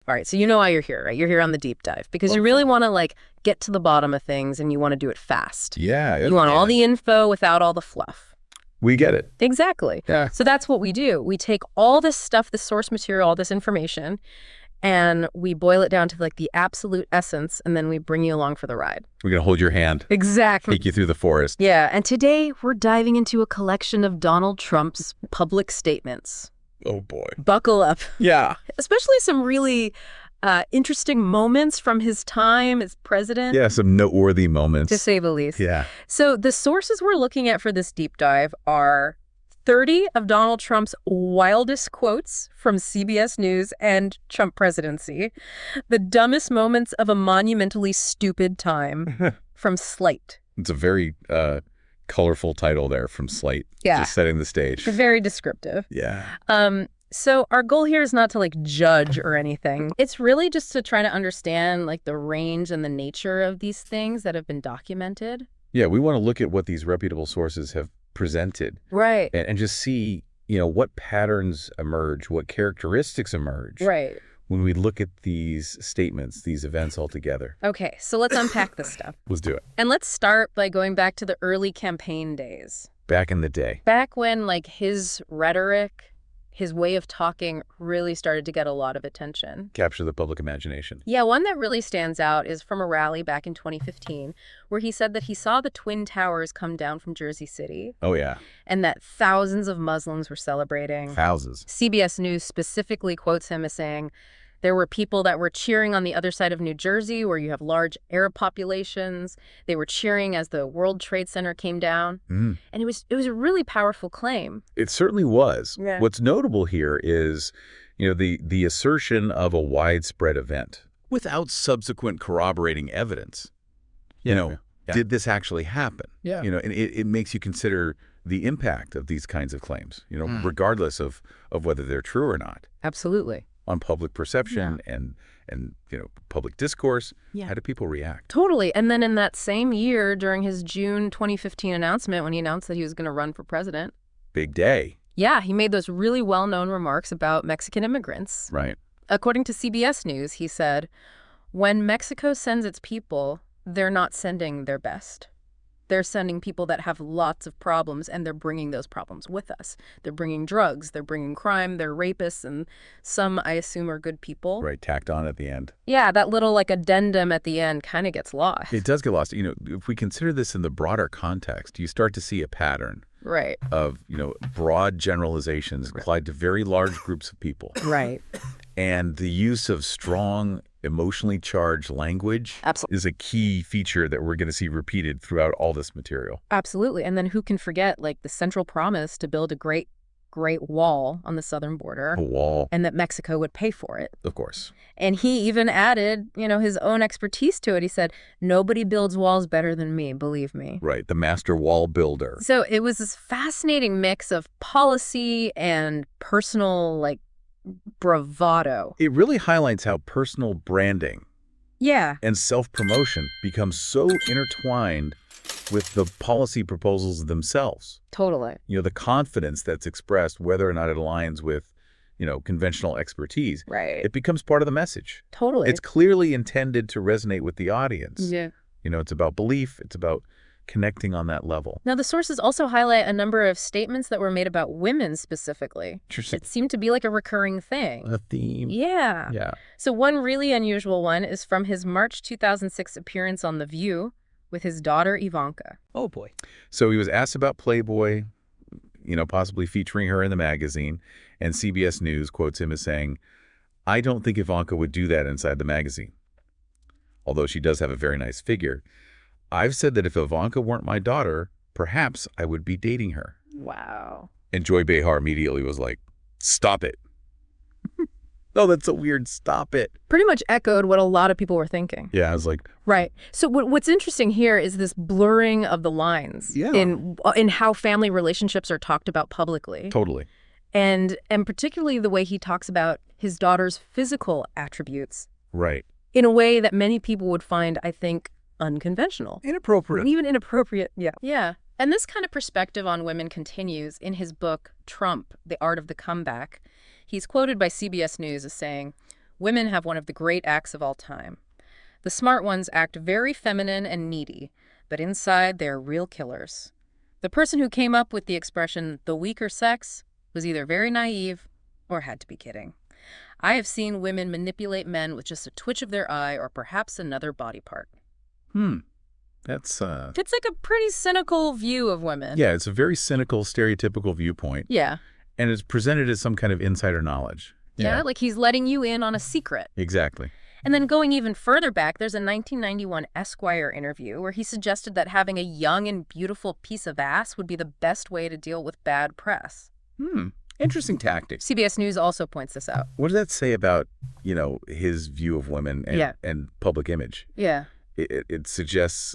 All right, so you know why you're here, right? You're here on the deep dive because you really want to, like, get to the bottom of things and you want to do it fast. Yeah. You want all the info without all the fluff. We get it. Exactly. Yeah. So that's what we do. We take all this stuff, the source material, all this information, and we boil it down to, like, the absolute essence, and then we bring you along for the ride. We're going to hold your hand. Exactly. Take you through the forest. Yeah, and today we're diving into a collection of Donald Trump's public statements. Oh, boy. Buckle up. Yeah. Especially some really interesting moments from his time as president. Yeah, some noteworthy moments. To say the least. Yeah. So the sources we're looking at for this deep dive are 30 of Donald Trump's wildest quotes from CBS News and Trump presidency, the dumbest moments of a monumentally stupid time from Slate. It's a very colorful title there from Slate. Yeah. Just setting the stage. Very descriptive. Yeah. So our goal here is not to, like, judge or anything. It's really just to try to understand, like, the range and the nature of these things that have been documented. Yeah, we want to look at what these reputable sources have presented. Right. And just see, what patterns emerge, what characteristics emerge. Right. When we look at these statements, these events all together. Okay, so let's unpack this stuff. Let's do it. And let's start by going back to the early campaign days. Back in the day. Back when, like, his rhetoric, his way of talking really started to get a lot of attention. Capture the public imagination. Yeah, one that really stands out is from a rally back in 2015, where he said that he saw the Twin Towers come down from Jersey City. Oh, yeah. And that thousands of Muslims were celebrating. Thousands. CBS News specifically quotes him as saying, there were people that were cheering on the other side of New Jersey, where you have large Arab populations. They were cheering as the World Trade Center came down. And it was a really powerful claim. It certainly was. Yeah. What's notable here is, the assertion of a widespread event without subsequent corroborating evidence. Did this actually happen? Yeah. And it makes you consider the impact of these kinds of claims, regardless of whether they're true or not. Absolutely. On public perception and public discourse. Yeah. How do people react? Totally. And then in that same year, during his June 2015 announcement, when he announced that he was going to run for president. Big day. Yeah, he made those really well-known remarks about Mexican immigrants. Right. According to CBS News, he said, when Mexico sends its people, they're not sending their best. They're sending people that have lots of problems, and they're bringing those problems with us. They're bringing drugs, they're bringing crime, they're rapists, and some, I assume, are good people. Right, tacked on at the end. Yeah, that little, like, addendum at the end kind of gets lost. It does get lost. If we consider this in the broader context, you start to see a pattern Right. of, broad generalizations applied to very large groups of people. Right. And the use of strong, emotionally charged language Absolutely. is a key feature that we're going to see repeated throughout all this material. Absolutely. And then who can forget, like, the central promise to build a great wall on the southern border. A wall. And that Mexico would pay for it. Of course. And he even added, his own expertise to it. He said, nobody builds walls better than me, believe me. Right. The master wall builder. So it was this fascinating mix of policy and personal, like, bravado. It really highlights how personal branding and self-promotion become so intertwined with the policy proposals themselves. Totally. The confidence that's expressed, whether or not it aligns with, conventional expertise. Right. It becomes part of the message. Totally. It's clearly intended to resonate with the audience. Yeah. It's about belief. It's about connecting on that level. Now, the sources also highlight a number of statements that were made about women specifically. Interesting. It seemed to be like a recurring thing. A theme. Yeah. Yeah. So one really unusual one is from his March 2006 appearance on The View with his daughter Ivanka. Oh, boy. So he was asked about Playboy, possibly featuring her in the magazine, and CBS News quotes him as saying, I don't think Ivanka would do that inside the magazine. Although she does have a very nice figure. I've said that if Ivanka weren't my daughter, perhaps I would be dating her. Wow. And Joy Behar immediately was like, stop it. Oh, that's so weird. Stop it. Pretty much echoed what a lot of people were thinking. Yeah, I was like. Right. So what's interesting here is this blurring of the lines in how family relationships are talked about publicly. Totally. And particularly the way he talks about his daughter's physical attributes. Right. In a way that many people would find, I think, unconventional. Inappropriate. Even inappropriate. Yeah. Yeah. And this kind of perspective on women continues in his book, Trump, The Art of the Comeback. He's quoted by CBS News as saying, women have one of the great acts of all time. The smart ones act very feminine and needy, but inside they're real killers. The person who came up with the expression, the weaker sex, was either very naive or had to be kidding. I have seen women manipulate men with just a twitch of their eye or perhaps another body part. That's, It's like a pretty cynical view of women. yeah, it's a very cynical, stereotypical viewpoint. Yeah. And it's presented as some kind of insider knowledge. Yeah, like he's letting you in on a secret. Exactly. And then going even further back, there's a 1991 Esquire interview where he suggested that having a young and beautiful piece of ass would be the best way to deal with bad press. Interesting tactic. CBS News also points this out. What does that say about, his view of women and public image? Yeah. It suggests,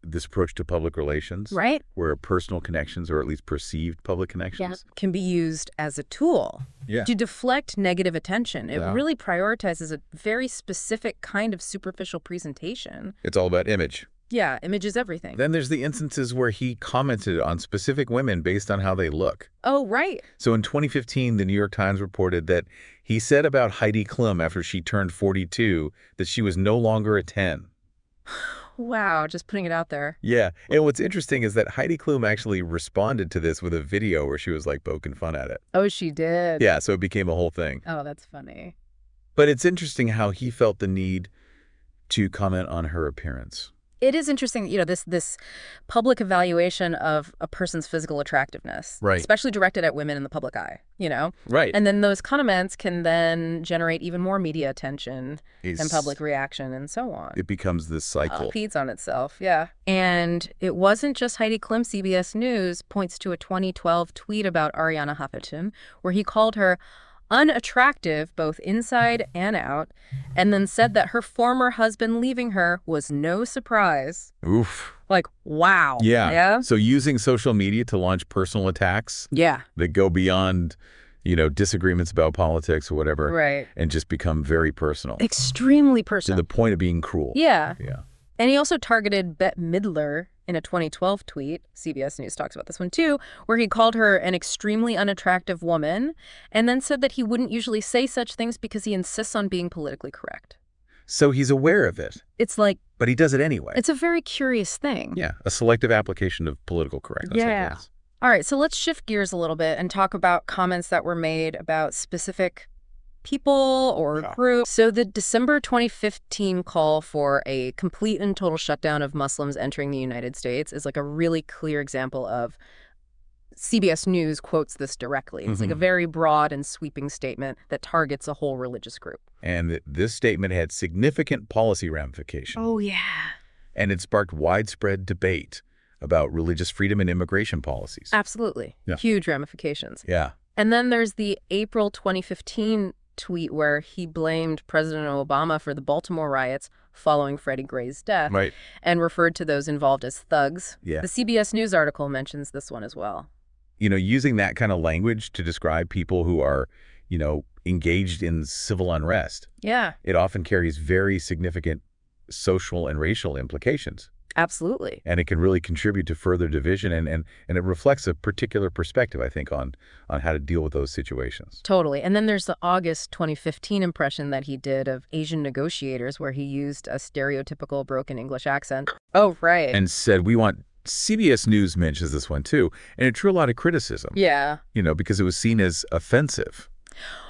this approach to public relations. Right? Where personal connections, or at least perceived public connections. Can be used as a tool to deflect negative attention. It really prioritizes a very specific kind of superficial presentation. It's all about image. Yeah, image is everything. Then there's the instances where he commented on specific women based on how they look. Oh, right. So in 2015, the New York Times reported that he said about Heidi Klum after she turned 42 that she was no longer a 10. Wow, just putting it out there. Yeah. And what's interesting is that Heidi Klum actually responded to this with a video where she was like poking fun at it. Oh, she did? Yeah, so it became a whole thing. Oh, that's funny. But it's interesting how he felt the need to comment on her appearance. It is interesting, this public evaluation of a person's physical attractiveness, right, especially directed at women in the public eye, Right. And then those comments can then generate even more media attention and public reaction and so on. It becomes this cycle. It feeds on itself, yeah. And it wasn't just Heidi Klum. CBS News points to a 2012 tweet about Ariana Huffington where he called her unattractive both inside and out, and then said that her former husband leaving her was no surprise. Oof. Like, wow. Yeah. So using social media to launch personal attacks that go beyond, disagreements about politics or whatever. Right. And just become very personal. Extremely personal. To the point of being cruel. Yeah. Yeah. And he also targeted Bette Midler in a 2012 tweet. CBS News talks about this one too, where he called her an extremely unattractive woman and then said that he wouldn't usually say such things because he insists on being politically correct. So he's aware of it. It's like... But he does it anyway. It's a very curious thing. Yeah, a selective application of political correctness. Yeah. I guess. All right, so let's shift gears a little bit and talk about comments that were made about specific people or groups. So the December 2015 call for a complete and total shutdown of Muslims entering the United States is like a really clear example of CBS News quotes this directly. It's like a very broad and sweeping statement that targets a whole religious group. And this statement had significant policy ramifications. Oh, yeah. And it sparked widespread debate about religious freedom and immigration policies. Absolutely. Yeah. Huge ramifications. Yeah. And then there's the April 2015 tweet where he blamed President Obama for the Baltimore riots following Freddie Gray's death, right, and referred to those involved as thugs. Yeah. The CBS News article mentions this one as well. Using that kind of language to describe people who are, engaged in civil unrest. Yeah. It often carries very significant social and racial implications. Absolutely. And it can really contribute to further division, and it reflects a particular perspective, I think, on how to deal with those situations. Totally. And then there's the August 2015 impression that he did of Asian negotiators where he used a stereotypical broken English accent. Oh, right. And said, we want... CBS News mentions this one, too, and it drew a lot of criticism. Yeah. Because it was seen as offensive.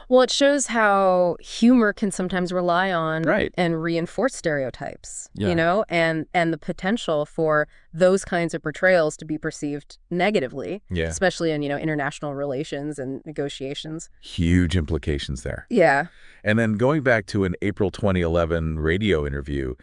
Well, it shows how humor can sometimes rely on and reinforce stereotypes, and the potential for those kinds of portrayals to be perceived negatively, especially in, international relations and negotiations. Huge implications there. Yeah. And then going back to an April 2011 radio interview,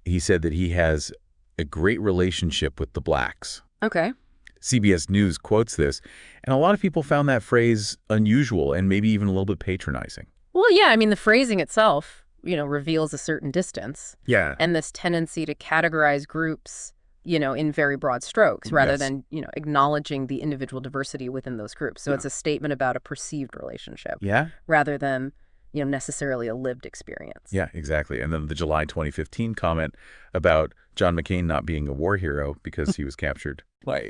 he said that he has a great relationship with the blacks. Okay. CBS News quotes this, and a lot of people found that phrase unusual and maybe even a little bit patronizing. Well, yeah, I mean, the phrasing itself, reveals a certain distance. Yeah. And this tendency to categorize groups, in very broad strokes rather than, acknowledging the individual diversity within those groups. So it's a statement about a perceived relationship. Yeah. Rather than, necessarily a lived experience. Yeah, exactly. And then the July 2015 comment about John McCain not being a war hero because he was captured.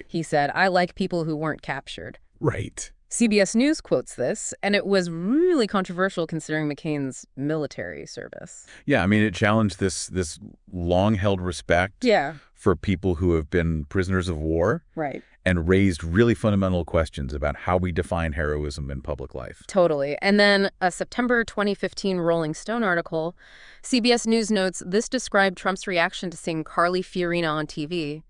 He said, I like people who weren't captured. Right. CBS News quotes this, and it was really controversial considering McCain's military service. Yeah, I mean, it challenged this long-held respect Yeah. for people who have been prisoners of war Right. and raised really fundamental questions about how we define heroism in public life. Totally. And then a September 2015 Rolling Stone article, CBS News notes this described Trump's reaction to seeing Carly Fiorina on TV.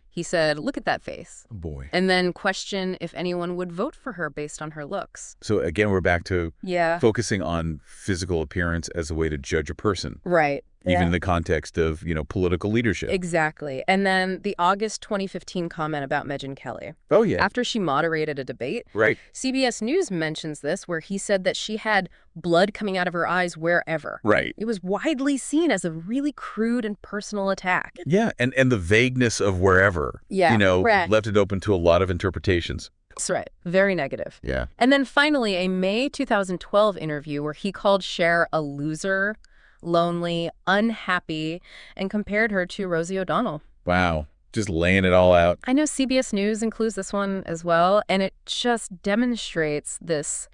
He said, "Look at that face." Oh, boy. And then question if anyone would vote for her based on her looks. So again, we're back to Yeah. focusing on physical appearance as a way to judge a person, Right. even in the context of, political leadership. Exactly. And then the August 2015 comment about Megyn Kelly. Oh, yeah. After she moderated a debate, Right. CBS News mentions this, where he said that she had blood coming out of her eyes wherever. Right. It was widely seen as a really crude and personal attack. Yeah, and the vagueness of wherever, Yeah, right. left it open to a lot of interpretations. That's right. Very negative. Yeah. And then finally, a May 2012 interview where he called Cher a loser, lonely, unhappy, and compared her to Rosie O'Donnell. Wow. Just laying it all out. I know CBS News includes this one as well, and it just demonstrates this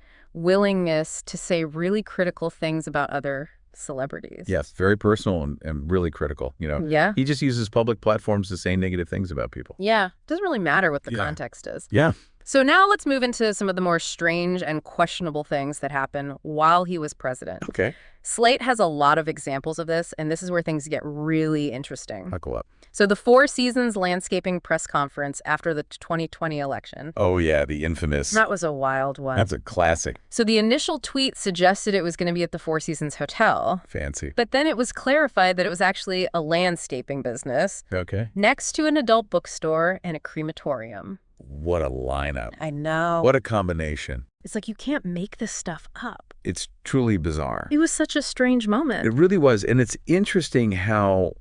willingness to say really critical things about other celebrities. Yes, very personal and really critical. Yeah. He just uses public platforms to say negative things about people. Yeah. Doesn't really matter what the Yeah. context is. Yeah. So now let's move into some of the more strange and questionable things that happened while he was president. Okay. Slate has a lot of examples of this, and this is where things get really interesting. Buckle up. So the Four Seasons landscaping press conference after the 2020 election. Oh, yeah, the infamous. That was a wild one. That's a classic. So the initial tweet suggested it was going to be at the Four Seasons Hotel, Fancy. but then it was clarified that it was actually a landscaping business Okay. next to an adult bookstore and a crematorium. What a lineup. I know. What a combination. It's like you can't make this stuff up. It's truly bizarre. It was such a strange moment. It really was. And it's interesting how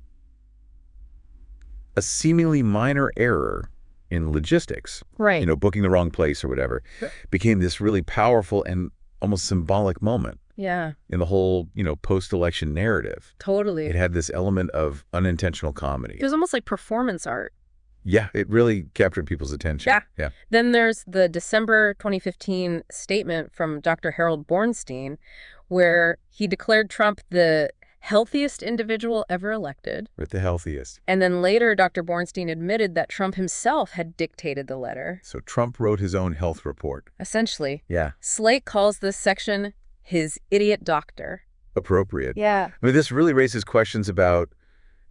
a seemingly minor error in logistics, Right. booking the wrong place or whatever, became this really powerful and almost symbolic moment Yeah, in the whole, post-election narrative. totally. It had this element of unintentional comedy. It was almost like performance art. Yeah, it really captured people's attention. Yeah. Yeah. Then there's the December 2015 statement from Dr. Harold Bornstein, where he declared Trump the healthiest individual ever elected. With the healthiest. And then later, Dr. Bornstein admitted that Trump himself had dictated the letter. So Trump wrote his own health report. Essentially, Yeah. Slate calls this section his idiot doctor. Appropriate. Yeah. I mean, this really raises questions about,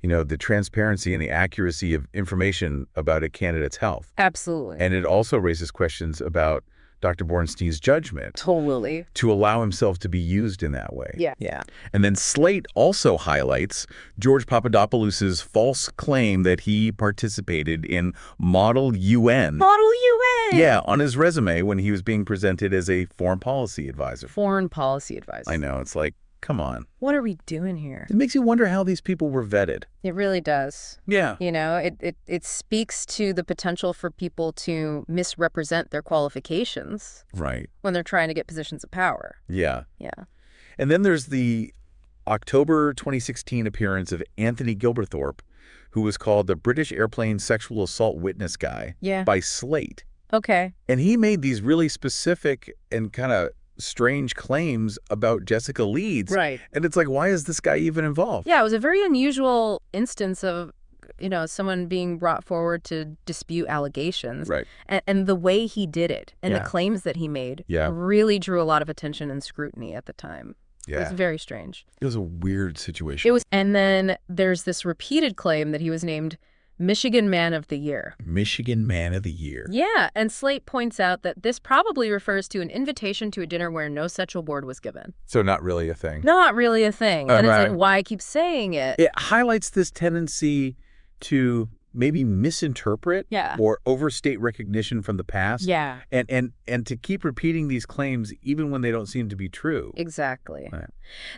the transparency and the accuracy of information about a candidate's health. Absolutely. And it also raises questions about Dr. Bornstein's judgment Totally. to allow himself to be used in that way. Yeah. Yeah. And then Slate also highlights George Papadopoulos's false claim that he participated in Model UN. Model UN! Yeah, on his resume when he was being presented as a foreign policy advisor. Foreign policy advisor. I know, it's like, come on. What are we doing here? It makes you wonder how these people were vetted. It really does. Yeah. It speaks to the potential for people to misrepresent their qualifications Right. when they're trying to get positions of power. Yeah. Yeah. And then there's the October 2016 appearance of Anthony Gilberthorpe, who was called the British airplane sexual assault witness guy Yeah. by Slate. Okay. And he made these really specific and kind of strange claims about Jessica Leeds. Right. And it's like, why is this guy even involved? Yeah, it was a very unusual instance of, someone being brought forward to dispute allegations. Right. And the way he did it and Yeah. the claims that he made Yeah. really drew a lot of attention and scrutiny at the time. It was Yeah. very strange. It was a weird situation. And then there's this repeated claim that he was named Michigan Man of the Year. Michigan Man of the Year. Yeah, and Slate points out that this probably refers to an invitation to a dinner where no such award was given. So not really a thing. Not really a thing. And right. it's like, why I keep saying it. It highlights this tendency to maybe misinterpret Yeah. or overstate recognition from the past. Yeah, And to keep repeating these claims even when they don't seem to be true. exactly. Right.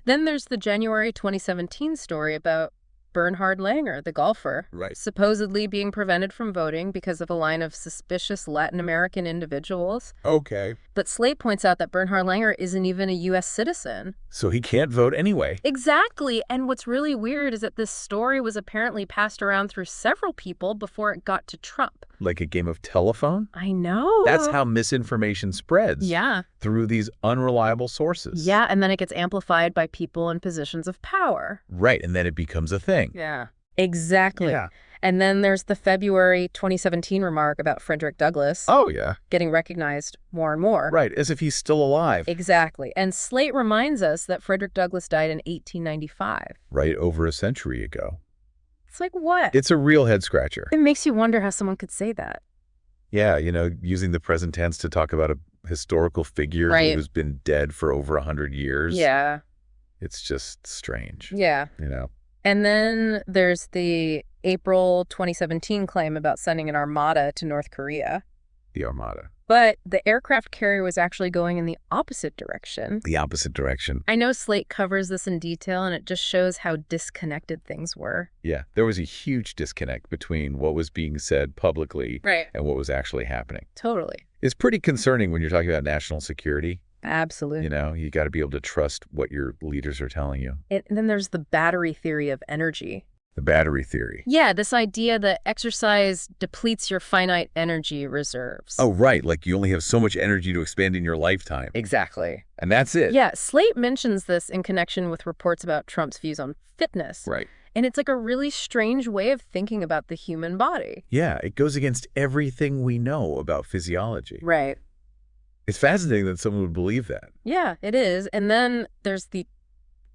Then there's the January 2017 story about Bernhard Langer, the golfer, Right. supposedly being prevented from voting because of a line of suspicious Latin American individuals. Okay. But Slate points out that Bernhard Langer isn't even a U.S. citizen. So he can't vote anyway. Exactly. And what's really weird is that this story was apparently passed around through several people before it got to Trump. Like a game of telephone? I know. That's how misinformation spreads. Yeah. Through these unreliable sources. Yeah, and then it gets amplified by people in positions of power. Right, and then it becomes a thing. Yeah. Exactly. Yeah. And then there's the February 2017 remark about Frederick Douglass Oh, yeah. getting recognized more and more. Right, as if he's still alive. Exactly. And Slate reminds us that Frederick Douglass died in 1895. Right, over a century ago. It's like, what? It's a real head-scratcher. It makes you wonder how someone could say that. Yeah, using the present tense to talk about a historical figure Right. who's been dead for over 100 years. Yeah. It's just strange. Yeah. And then there's the April 2017 claim about sending an armada to North Korea. The Armada. But the aircraft carrier was actually going in the opposite direction. The opposite direction. I know Slate covers this in detail, and it just shows how disconnected things were. Yeah, there was a huge disconnect between what was being said publicly Right. and what was actually happening. Totally. It's pretty concerning when you're talking about national security. Absolutely. You got to be able to trust what your leaders are telling you. And then there's the battery theory of energy. The battery theory. Yeah, this idea that exercise depletes your finite energy reserves. Oh, right. Like you only have so much energy to expend in your lifetime. Exactly. And that's it. Yeah, Slate mentions this in connection with reports about Trump's views on fitness. Right. And it's like a really strange way of thinking about the human body. Yeah, it goes against everything we know about physiology. Right. It's fascinating that someone would believe that. Yeah, it is. And then there's the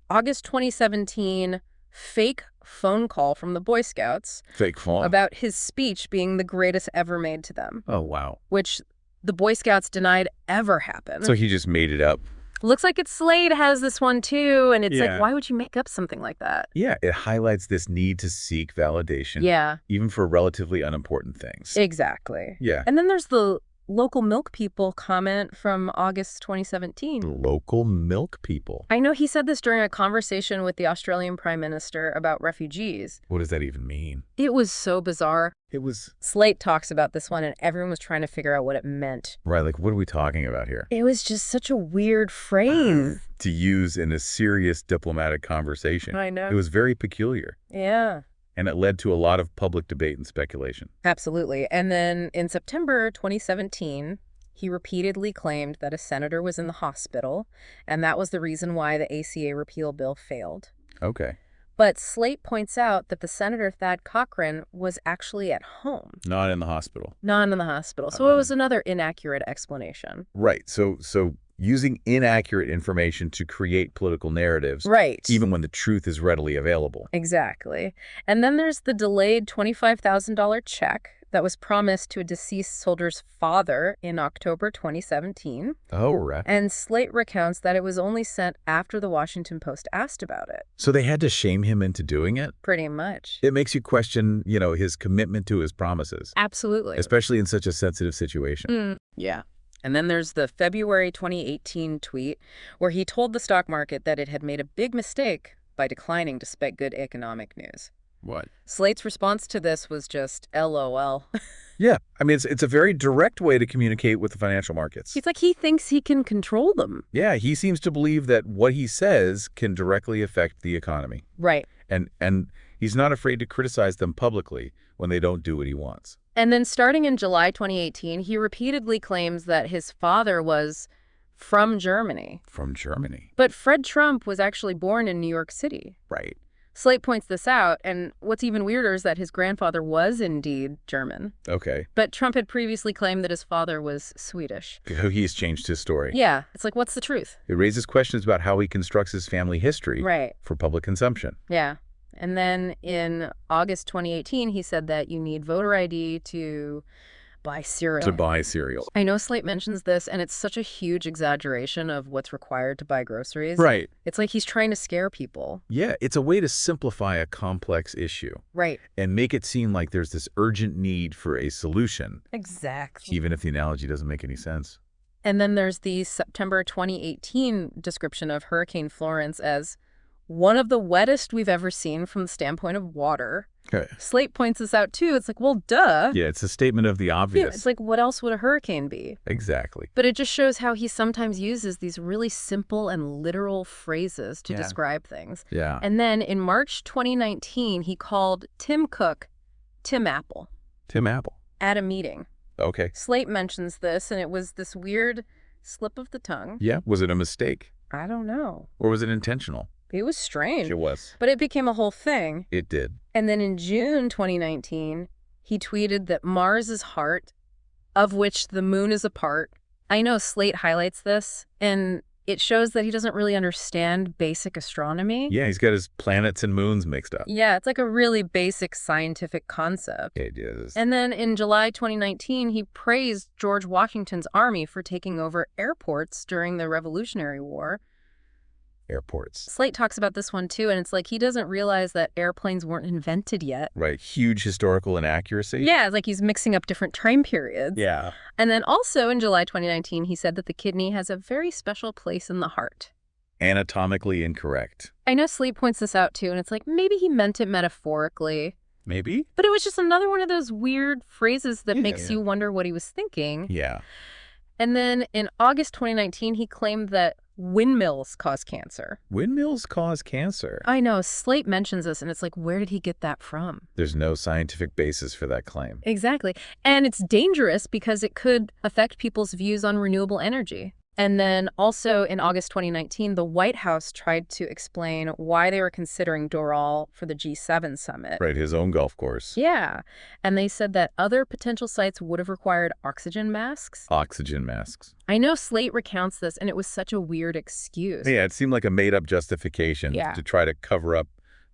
August 2017 fake phone call from the Boy Scouts Fake phone. about his speech being the greatest ever made to them, Oh, wow. which the Boy Scouts denied ever happened. So he just made it up. Looks like it's Slade has this one too, and it's Yeah. like, why would you make up something like that? Yeah, it highlights this need to seek validation. Yeah, Even for relatively unimportant things. exactly. Yeah. And then there's the local milk people comment from August 2017. Local milk people. I know he said this during a conversation with the Australian Prime Minister about refugees. What does that even mean? It was so bizarre. It was, Slate talks about this one, and everyone was trying to figure out what it meant. right, like what are we talking about here? It was just such a weird phrase. To use in a serious diplomatic conversation. I know. It was very peculiar. Yeah. And it led to a lot of public debate and speculation. Absolutely. And then in September 2017, he repeatedly claimed that a senator was in the hospital, and that was the reason why the ACA repeal bill failed. Okay. But Slate points out that the Senator Thad Cochran was actually at home, Not in the hospital. not in the hospital. So it was another inaccurate explanation. Right. So using inaccurate information to create political narratives, Right. even when the truth is readily available. Exactly. And then there's the delayed $25,000 check that was promised to a deceased soldier's father in October 2017. Oh, right. And Slate recounts that it was only sent after the Washington Post asked about it. So they had to shame him into doing it? Pretty much. It makes you question, his commitment to his promises, Absolutely. especially in such a sensitive situation. Yeah. And then there's the February 2018 tweet where he told the stock market that it had made a big mistake by declining despite good economic news. What? Slate's response to this was just LOL. Yeah. I mean, it's a very direct way to communicate with the financial markets. He's like, he thinks he can control them. Yeah, he seems to believe that what he says can directly affect the economy. Right. And he's not afraid to criticize them publicly when they don't do what he wants. And then starting in July 2018, he repeatedly claims that his father was from Germany. From Germany. But Fred Trump was actually born in New York City. Right. Slate points this out, and what's even weirder is that his grandfather was indeed German. Okay. But Trump had previously claimed that his father was Swedish. He's changed his story. Yeah, it's like, what's the truth? It raises questions about how he constructs his family history Right. for public consumption. Yeah. And then in August 2018, he said that you need voter ID to buy cereal. To buy cereal. I know Slate mentions this, and it's such a huge exaggeration of what's required to buy groceries. Right. It's like he's trying to scare people. Yeah, it's a way to simplify a complex issue Right. and make it seem like there's this urgent need for a solution, Exactly. even if the analogy doesn't make any sense. And then there's the September 2018 description of Hurricane Florence as one of the wettest we've ever seen from the standpoint of water. Okay. Slate points this out, too. It's like, well, duh. Yeah, it's a statement of the Yeah, obvious. it's like, what else would a hurricane be? Exactly. But it just shows how he sometimes uses these really simple and literal phrases to Yeah. describe things. Yeah. And then in March 2019, he called Tim Cook Tim Apple. Tim Apple. at a meeting. Okay. Slate mentions this, and it was this weird slip of the tongue. Yeah. Was it a mistake? I don't know. Or was it intentional? It was strange. It was. But it became a whole thing. It did. And then in June 2019, he tweeted that Mars is heart, of which the moon is a part. I know Slate highlights this, and it shows that he doesn't really understand basic astronomy. Yeah, he's got his planets and moons mixed up. Yeah, it's like a really basic scientific concept. It is. And then in July 2019, he praised George Washington's army for taking over airports during the Revolutionary War. Airports. Slate talks about this one too, and it's like he doesn't realize that airplanes weren't invented yet. Right. Huge historical inaccuracy. Yeah, it's like he's mixing up different time periods. Yeah. And then also in July 2019, he said that the kidney has a very special place in the heart. Anatomically incorrect. I know Slate points this out too, and it's like maybe he meant it metaphorically. Maybe? But it was just another one of those weird phrases that makes Yeah. you wonder what he was thinking. Yeah. And then in August 2019, he claimed that windmills cause cancer. Windmills cause cancer. I know, Slate mentions this, and it's like, where did he get that from? There's no scientific basis for that claim. Exactly. And it's dangerous because it could affect people's views on renewable energy. And then also in August 2019, the White House tried to explain why they were considering Doral for the G7 summit. Right, his own golf course. Yeah. And they said that other potential sites would have required oxygen masks. Oxygen masks. I know Slate recounts this, and it was such a weird excuse. Yeah, it seemed like a made-up justification to try to cover up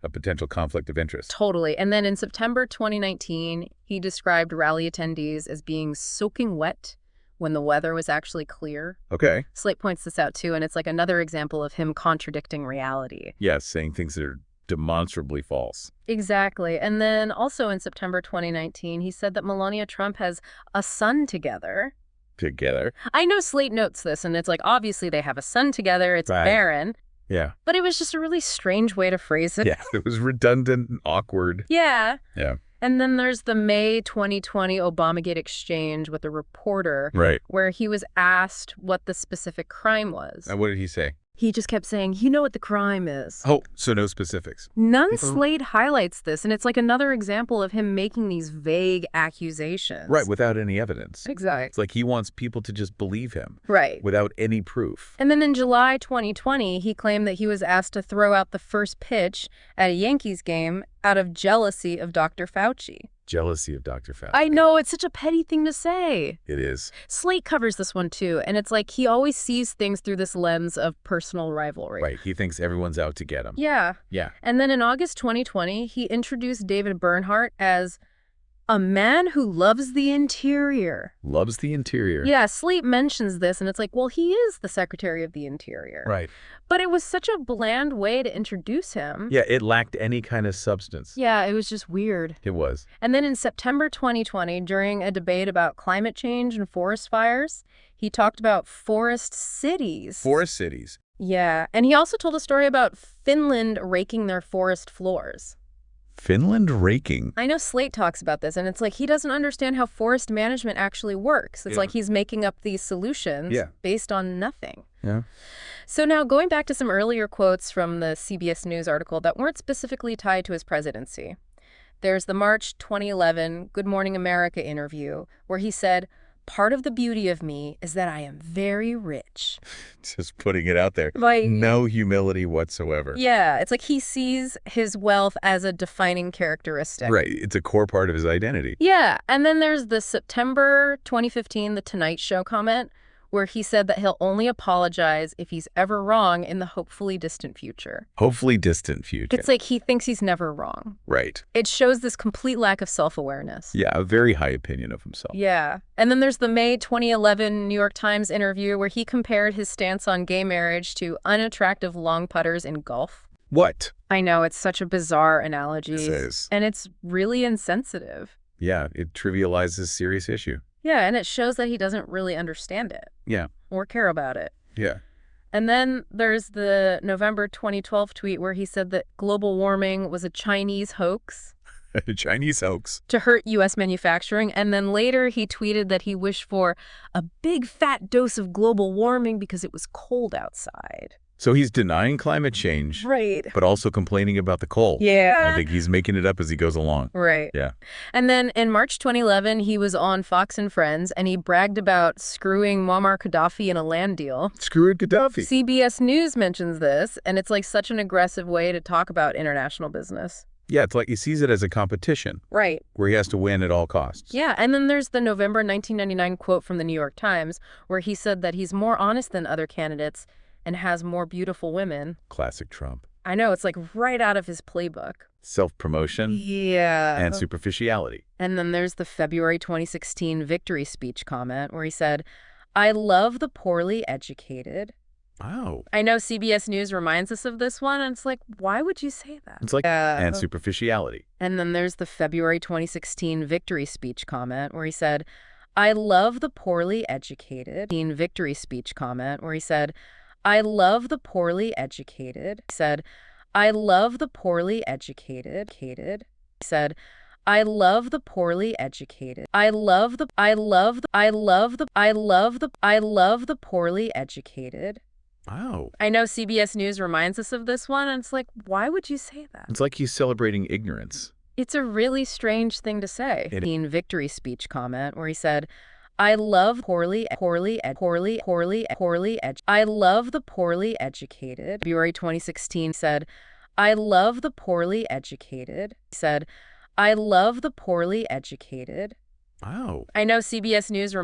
a potential conflict of interest. Totally. And then in September 2019, he described rally attendees as being soaking wet when the weather was actually clear. Okay. Slate points this out too, and it's like another example of him contradicting reality. Yes, saying things that are demonstrably false. Exactly. And then also in September 2019, he said that Melania Trump has a son together. Together. I know Slate notes this, and it's like, obviously they have a son together. It's Right. barren. Yeah. But it was just a really strange way to phrase it. Yeah, it was redundant and awkward. Yeah. Yeah. And then there's the May 2020 Obamagate exchange with a reporter Right. where he was asked what the specific crime was. And what did he say? He just kept saying, you know what the crime is. Oh, so no specifics. None Slate highlights this, and it's like another example of him making these vague accusations. Right, without any evidence. Exactly. It's like he wants people to just believe him. Right. Without any proof. And then in July 2020, he claimed that he was asked to throw out the first pitch at a Yankees game out of jealousy of Dr. Fauci. Jealousy of Dr. Fauci. I know, it's such a petty thing to say. It is. Slate covers this one too, and it's like he always sees things through this lens of personal rivalry. Right, he thinks everyone's out to get him. Yeah. Yeah. And then in August 2020, he introduced David Bernhardt as a man who loves the interior. Loves the interior. Yeah, Slate mentions this, and it's like, well, he is the Secretary of the Interior. Right. But it was such a bland way to introduce him. Yeah, it lacked any kind of substance. Yeah, it was just weird. It was. And then in September 2020, during a debate about climate change and forest fires, he talked about forest cities. Forest cities. Yeah, and he also told a story about Finland raking their forest floors. Finland raking. I know Slate talks about this, and it's like he doesn't understand how forest management actually works. It's like he's making up these solutions based on nothing. Yeah. So now going back to some earlier quotes from the CBS News article that weren't specifically tied to his presidency. There's the March 2011 Good Morning America interview where he said, "Part of the beauty of me is that I am very rich." Just putting it out there. Like, no humility whatsoever. yeah, it's like he sees his wealth as a defining characteristic. Right. It's a core part of his identity. Yeah, and then there's the September 2015 The Tonight Show comment where he said that he'll only apologize if he's ever wrong in the hopefully distant future. Hopefully distant future. It's like he thinks he's never wrong. Right. It shows this complete lack of self-awareness. Yeah, a very high opinion of himself. Yeah. And then there's the May 2011 New York Times interview where he compared his stance on gay marriage to unattractive long putters in golf. What? I know, it's such a bizarre analogy. This is. And it's really insensitive. Yeah, it trivializes serious issue. Yeah, and it shows that he doesn't really understand it. Yeah. Or care about it. Yeah. And then there's the November 2012 tweet where he said that global warming was a Chinese hoax A Chinese hoax. to hurt U.S. manufacturing. And then later he tweeted that he wished for a big fat dose of global warming because it was cold outside. So he's denying climate change, Right. but also complaining about the coal. Yeah. I think he's making it up as he goes along. Right. Yeah. And then in March 2011, he was on Fox and Friends, and he bragged about screwing Muammar Gaddafi in a land deal. Screw it, Gaddafi. CBS News mentions this, and it's like such an aggressive way to talk about international business. Yeah, it's like he sees it as a competition Right. where he has to win at all costs. Yeah, and then there's the November 1999 quote from the New York Times, where he said that he's more honest than other candidates and has more beautiful women. Classic Trump. I know, it's like right out of his playbook. Self-promotion Yeah. and superficiality. And then there's the February 2016 victory speech comment where he said, "I love the poorly educated." Wow. I know CBS News reminds us of this one, and it's like, why would you say that? It's like, and superficiality. And then there's the February 2016 victory speech comment where he said, "I love the poorly educated." Victory speech comment where he said, "I love the poorly educated." He said, "I love the poorly educated." He said, "I love the poorly educated. I love the poorly educated." Wow. I know CBS News reminds us of this one, and it's like, why would you say that? It's like he's celebrating ignorance. It's a really strange thing to say. It- Victory speech comment where he said, "I love I love the poorly educated." February 2016 said, "I love the poorly educated." He said, "I love the poorly educated." Wow. I know CBS News